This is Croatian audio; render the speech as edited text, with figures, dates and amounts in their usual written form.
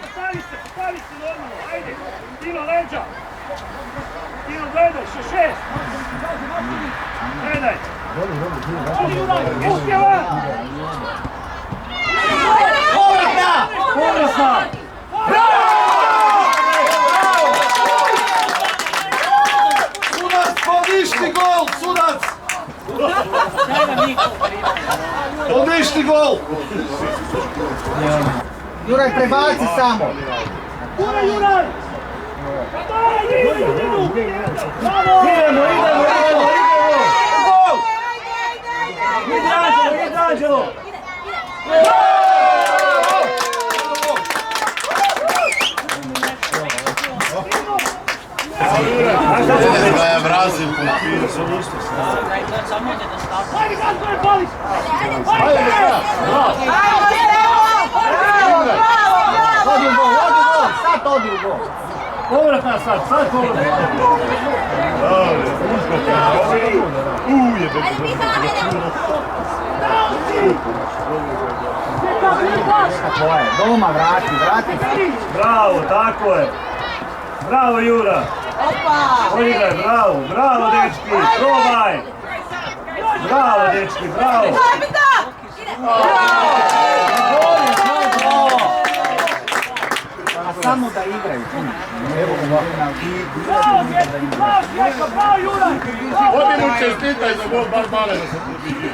Postavi se normalno, ajde. Dino leđa. Dino gledaj, šest. Gledaj. Uspjeva! Povratna! Sudac, poništi gol, sudac! Poništi gol! Juraj, prebaci samo! Juraj! Idemo! Anđelo! Je Brazil kupio. Ajde, kako je pališ! Odi u gol, sad odi u gol! Povratna sad povratna! Tvoje, doma vrati! Bravo, tako je! Bravo, Jura! Odigraj, bravo, dečki, probaj! Bravo, dečki, bravo! A samo da igraju. Bravo, dečki, bravo, Juraj! Odi mu čestitaj za gol, bar male da se pobije.